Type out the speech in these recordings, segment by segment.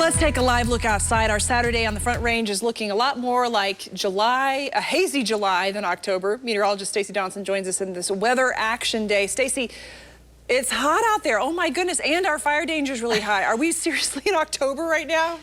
Let's take a live look outside. Our Saturday on the Front Range is looking a lot more like July, a hazy July than October. Meteorologist Stacey Donaldson joins us in this weather action day. Stacey, it's hot out there. Oh my goodness, and our fire danger is really high. Are we seriously in October right now?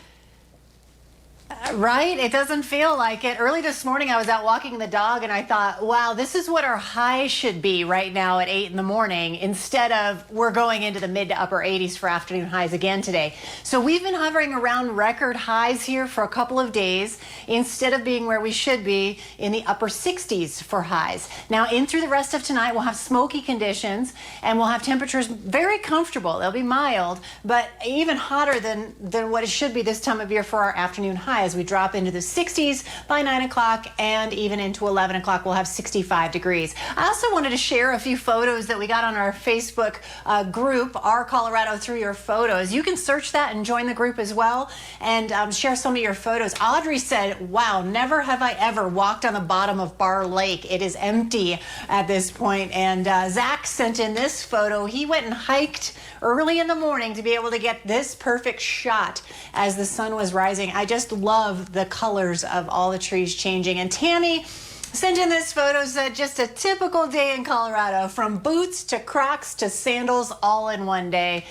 Right? It doesn't feel like it. Early this morning, I was out walking the dog and I thought, wow, this is what our high should be right now at 8 in the morning, instead of we're going into the mid to upper 80s for afternoon highs again today. So we've been hovering around record highs here for a couple of days, instead of being where we should be in the upper 60s for highs. Now, in through the rest of tonight, we'll have smoky conditions and we'll have temperatures very comfortable. They'll be mild, but even hotter than what it should be this time of year for our afternoon highs. As we drop into the 60s by 9 o'clock and even into 11 o'clock, we'll have 65 degrees. I also wanted to share a few photos that we got on our Facebook group, Our Colorado Through Your Photos. You can search that and join the group as well and share some of your photos. Audrey said, wow, never have I ever walked on the bottom of Barr Lake. It is empty at this point. And Zach sent in this photo. He went and hiked early in the morning to be able to get this perfect shot as the sun was rising. I just love the colors of all the trees changing. And Tammy sent in this photo, said just a typical day in Colorado, from boots to Crocs to sandals, all in one day.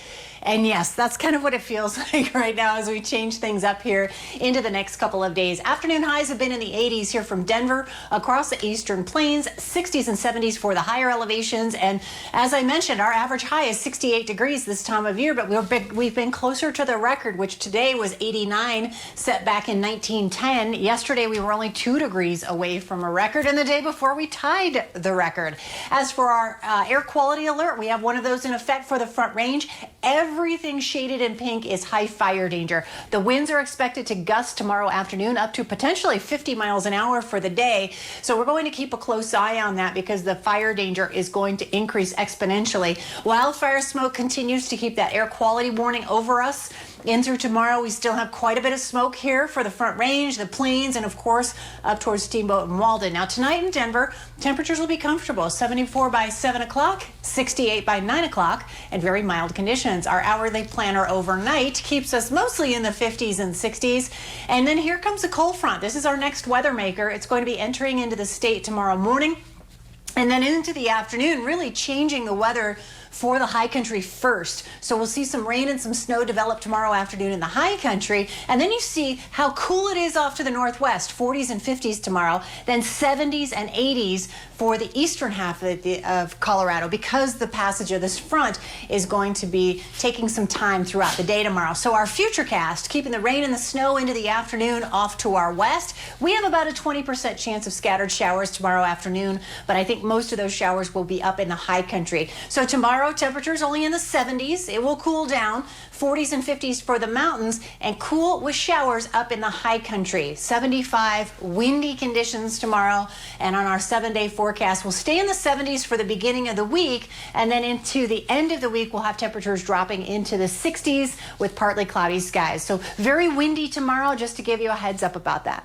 And yes, that's kind of what it feels like right now as we change things up here into the next couple of days. Afternoon highs have been in the 80s here from Denver across the eastern plains, 60s and 70s for the higher elevations. And as I mentioned, our average high is 68 degrees this time of year, but we've been closer to the record, which today was 89, set back in 1910. Yesterday, we were only 2 degrees away from a record, and the day before we tied the record. As for our air quality alert, we have one of those in effect for the Front Range. Everything shaded in pink is high fire danger. The winds are expected to gust tomorrow afternoon up to potentially 50 miles an hour for the day. So we're going to keep a close eye on that because the fire danger is going to increase exponentially. Wildfire smoke continues to keep that air quality warning over us. In through tomorrow, we still have quite a bit of smoke here for the Front Range, the Plains, and of course up towards Steamboat and Walden. Now tonight in Denver, temperatures will be comfortable. 74 by 7 o'clock, 68 by 9 o'clock, and very mild conditions. Our hourly planner overnight keeps us mostly in the 50s and 60s. And then here comes a cold front. This is our next weather maker. It's going to be entering into the state tomorrow morning, and then into the afternoon, really changing the weather for the high country first. So we'll see some rain and some snow develop tomorrow afternoon in the high country. And then you see how cool it is off to the northwest, 40s and 50s tomorrow, then 70s and 80s for the eastern half of Colorado, because the passage of this front is going to be taking some time throughout the day tomorrow. So our FUTURECAST, keeping the rain and the snow into the afternoon off to our west. We have about a 20% chance of scattered showers tomorrow afternoon, but I think most of those showers will be up in the high country. So tomorrow, temperatures only in the 70s. It will cool down, 40s and 50s for the mountains, and cool with showers up in the high country. 75 windy conditions tomorrow, and on our 7-day forecast, we'll stay in the 70s for the beginning of the week, and then into the end of the week, we'll have temperatures dropping into the 60s with partly cloudy skies. So very windy tomorrow, just to give you a heads up about that.